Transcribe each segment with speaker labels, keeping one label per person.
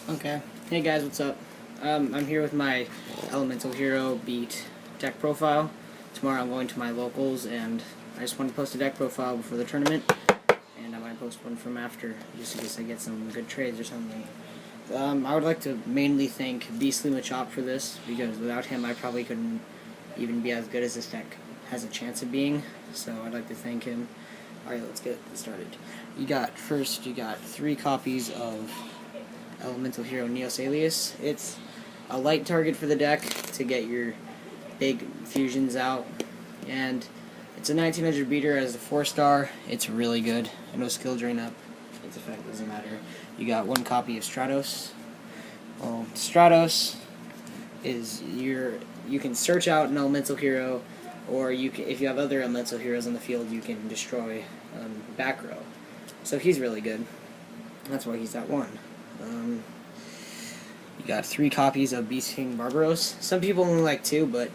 Speaker 1: Okay. Hey guys, what's up? I'm here with my Elemental Hero Beat deck profile. Tomorrow I'm going to my locals, and I just wanted to post a deck profile before the tournament, and I might post one from after, just in case I get some good trades or something. I would like to mainly thank Beastly Machop for this, because without him I probably couldn't even be as good as this deck has a chance of being, so I'd like to thank him. Alright, let's get started. You got 3 copies of Elemental Hero Neos Alias. It's a light target for the deck to get your big fusions out, and it's a 1900 beater as a 4-star. It's really good. No skill drain up. Its effect doesn't matter. You got 1 copy of Stratos. Well, Stratos is you can search out an Elemental Hero, or you can, if you have other Elemental Heroes on the field, you can destroy back row. So he's really good. That's why he's at 1. You got 3 copies of Beast King Barbaros. Some people only like 2, but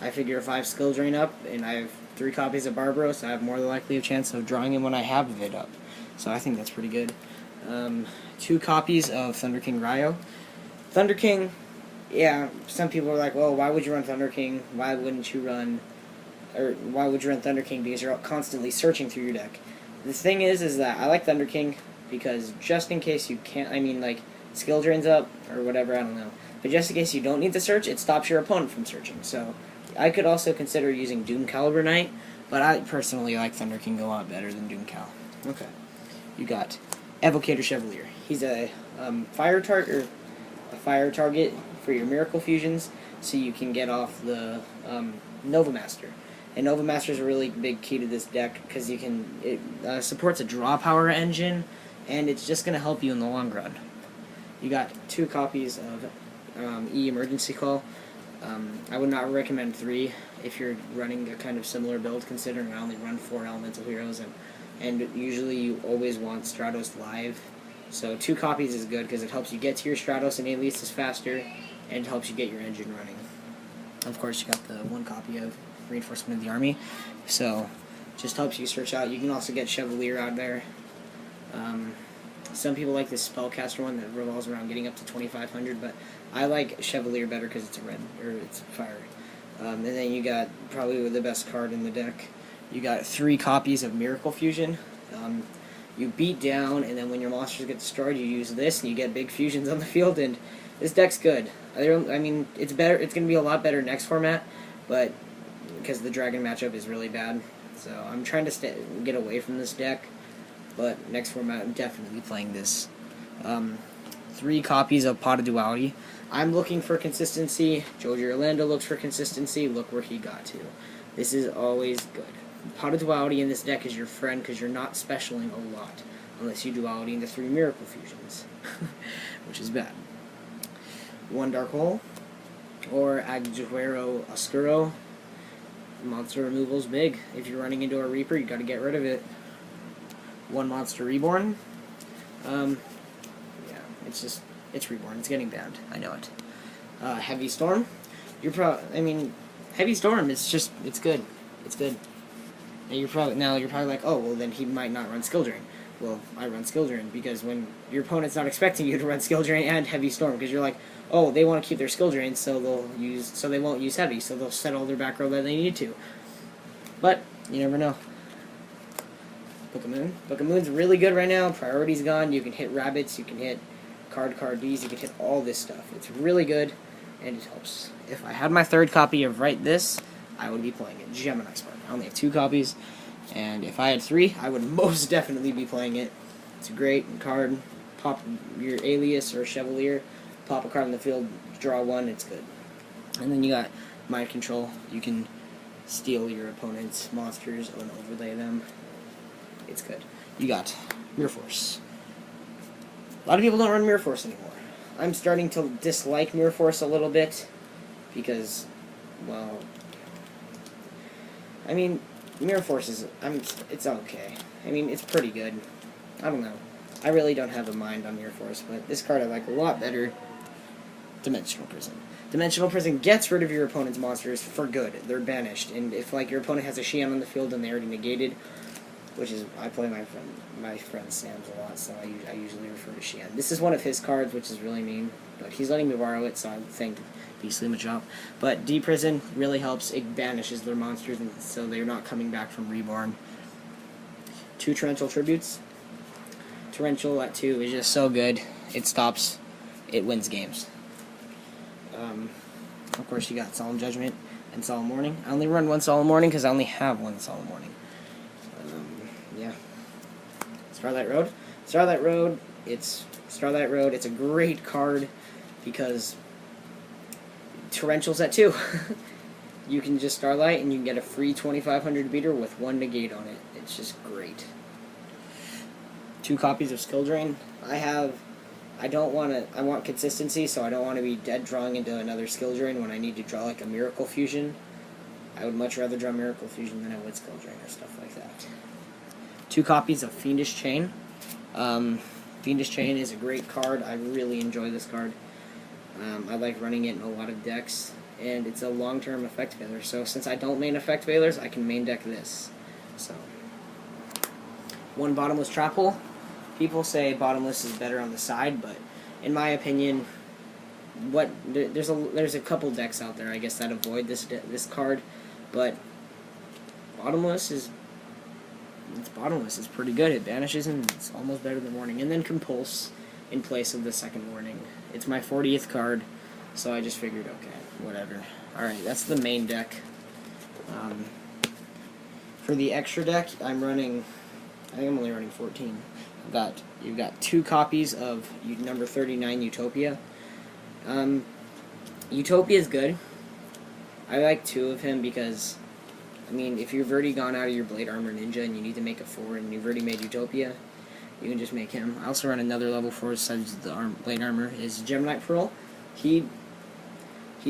Speaker 1: I figure if I have skill drain up and I have 3 copies of Barbaros, I have more than likely a chance of drawing him when I have it up. So I think that's pretty good. 2 copies of Thunder King Ryo. Thunder King, yeah, some people are like, well, why would you run Thunder King? Why would you run Thunder King? Because you're constantly searching through your deck. The thing is that I like Thunder King because just in case you can't, like, skill drains up, or whatever, I don't know. But just in case you don't need to search, it stops your opponent from searching. So, I could also consider using Doom Caliber Knight, but I personally like Thunder King a lot better than Doom Cal. Okay. You got Evocator Chevalier. He's a fire target for your Miracle Fusions, so you can get off the Nova Master. And Nova Master is a really big key to this deck because it supports a draw power engine, and it's just going to help you in the long run. You got 2 copies of E Emergency Call. I would not recommend 3 if you're running a kind of similar build, considering I only run 4 Elemental Heroes, and usually you always want Stratos live. So 2 copies is good because it helps you get to your Stratos and Aliases faster, and helps you get your engine running. Of course, you got the 1 copy of Reinforcement of the Army, so just helps you search out. You can also get Chevalier out there. Some people like this Spellcaster one that revolves around getting up to 2500, but I like Chevalier better because it's a red, or it's fire. And then you got probably the best card in the deck. You got 3 copies of Miracle Fusion. You beat down, and then when your monsters get destroyed, you use this, and you get big fusions on the field, and this deck's good. I mean, it's better. It's going to be a lot better next format, but because the Dragon matchup is really bad, so I'm trying to get away from this deck. But next format, I'm definitely playing this. 3 copies of Pot of Duality. I'm looking for consistency. Joji Orlando looks for consistency. Look where he got to. This is always good. Pot of Duality in this deck is your friend because you're not specialing a lot unless you duality into 3 Miracle Fusions, which is bad. 1 Dark Hole or Aguero Oscuro. Monster removal's big. If you're running into a Reaper, you got to get rid of it. 1 Monster Reborn. Yeah, it's Reborn. It's getting banned. I know it. Heavy Storm. Heavy Storm. It's good. It's good. And you're probably like, oh, well then he might not run Skill Drain. Well, I run Skill Drain because when your opponent's not expecting you to run Skill Drain and Heavy Storm, because you're like, oh, they want to keep their Skill Drain, so they won't use Heavy, so they'll set all their back row that they need to. But you never know. Book of Moon. Book of Moon's really good right now. Priority's gone. You can hit rabbits. You can hit card D's. You can hit all this stuff. It's really good, and it helps. If I had my 3rd copy of Write This, I would be playing it. Gemini Spark. I only have 2 copies, and if I had 3, I would most definitely be playing it. It's a great card. Pop your Alias or Chevalier. Pop a card in the field. Draw 1. It's good. And then you got Mind Control. You can steal your opponent's monsters and overlay them. It's good. You got Mirror Force. A lot of people don't run Mirror Force anymore. I'm starting to dislike Mirror Force a little bit because, well, I mean, Mirror Force it's okay. I mean, it's pretty good. I don't know. I really don't have a mind on Mirror Force, but this card I like a lot better. Dimensional Prison. Dimensional Prison gets rid of your opponent's monsters for good. They're banished, and if, like, your opponent has a Xian on the field and they already negated, which is I play my friend Sam's a lot, so I usually refer to Shian. This is one of his cards, which is really mean, but he's letting me borrow it, so I think Beastly Machop. But D-Prison really helps. It banishes their monsters, and so they're not coming back from Reborn. 2 Torrential Tributes. Torrential at 2 is just so good. It stops. It wins games. Of course, you got Solemn Judgment and Solemn Warning. I only run 1 Solemn Warning because I only have 1 Solemn Warning. Yeah. Starlight Road. Starlight Road. It's a great card because Torrential's at 2. You can just Starlight and you can get a free 2500 beater with 1 negate on it. It's just great. 2 copies of Skill Drain. I want consistency, so I don't want to be dead drawing into another Skill Drain when I need to draw like a Miracle Fusion. I would much rather draw Miracle Fusion than I would Skill Drain or stuff like that. 2 copies of Fiendish Chain. Fiendish Chain is a great card. I really enjoy this card. I like running it in a lot of decks, and it's a long-term effect failure. So since I don't main effect failures, I can main deck this. So 1 Bottomless Trap Hole. People say Bottomless is better on the side, but in my opinion, there's a couple decks out there, I guess, that avoid this card, but Bottomless is pretty good. It banishes and it's almost better than Warning, and then Compulse in place of the second Warning. It's my 40th card, so I just figured, okay, whatever. All right, that's the main deck. For the extra deck, I think I'm only running 14. You've got 2 copies of number 39 Utopia. Utopia is good. I like 2 of him because, I mean, if you've already gone out of your Blade Armor Ninja and you need to make a 4 and you've already made Utopia, you can just make him. I also run another level 4 besides the Blade Armor, is Gemini Pearl. He's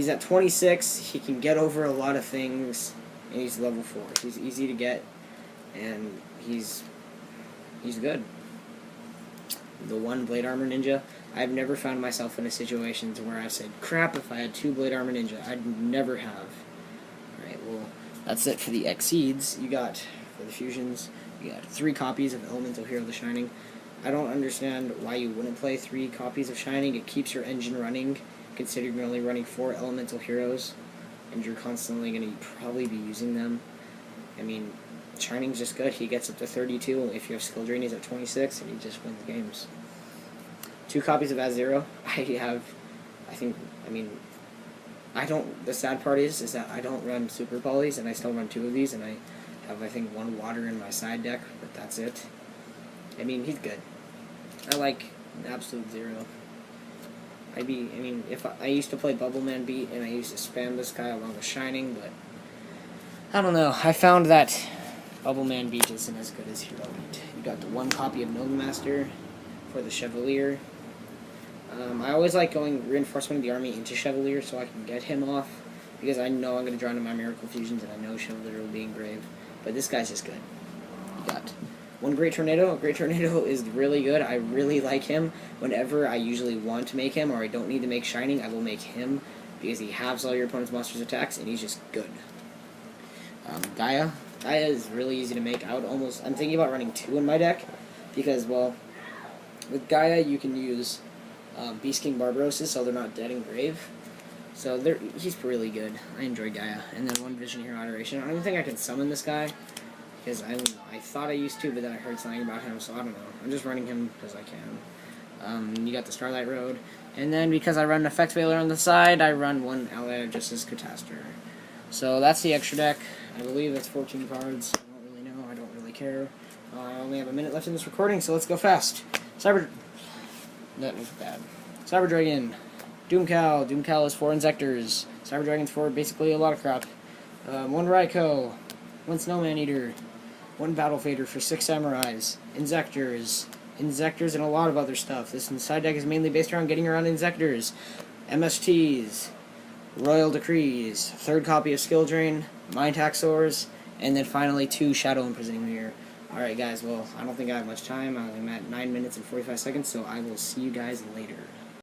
Speaker 1: at 26, he can get over a lot of things, and he's level 4. He's easy to get, and he's good. The 1 Blade Armor Ninja, I've never found myself in a situation where I said, crap, if I had 2 Blade Armor Ninja, I'd never have. Alright, well, that's it for the Exceeds. You got, for the Fusions, you got 3 copies of Elemental Hero the Shining. I don't understand why you wouldn't play 3 copies of Shining. It keeps your engine running, considering you're only running 4 Elemental Heroes, and you're constantly going to probably be using them. I mean, Shining's just good. He gets up to 32. If you have Skill Drain, he's at 26, and he just wins games. 2 copies of Az-Zero. The sad part is that I don't run Super Polys, and I still run 2 of these, and I have, I think, 1 water in my side deck, but that's it. I mean, he's good. I like Absolute Zero. If I used to play Bubble Man Beat, and I used to spam this guy along with Shining, but I don't know. I found that Bubble Man Beat isn't as good as Hero Beat. You got the 1 copy of Nova Master for the Chevalier. I always like going Reinforcement of the Army into Chevalier so I can get him off, because I know I'm going to draw into my Miracle Fusions, and I know Chevalier will be engraved. But this guy's just good. You got 1 Great Tornado. Great Tornado is really good. I really like him. Whenever I usually want to make him, or I don't need to make Shining, I will make him, because he halves all your opponent's monsters' attacks, and he's just good. Gaia. Gaia is really easy to make. I'm thinking about running 2 in my deck, because, well, with Gaia you can use Beast King Barbarosses, so they're not dead in grave. So he's really good. I enjoy Gaia. And then 1 Vision Hero Adoration. I don't think I can summon this guy, because I thought I used to, but then I heard something about him, so I don't know. I'm just running him because I can. You got the Starlight Road. And then because I run Effect Failure on the side, I run 1 Ally of Justice Catastor. So that's the extra deck. I believe that's 14 cards. I don't really know. I don't really care. I only have a minute left in this recording, so let's go fast. That was bad. Cyber Dragon. Doomcow. Doomcow is 4 Inzectors. Cyber Dragon's 4 basically a lot of crap. 1 Raikou. 1 Snowman Eater. 1 Battle Fader for 6 Samurais. Inzectors. Inzectors and a lot of other stuff. This side deck is mainly based around getting around Inzectors. MSTs. Royal Decrees. 3rd copy of Skill Drain. Mind Taxors. And then finally 2 Shadow Imprisoning Mirror. Alright guys, well, I don't think I have much time. I'm at 9 minutes and 45 seconds, so I will see you guys later.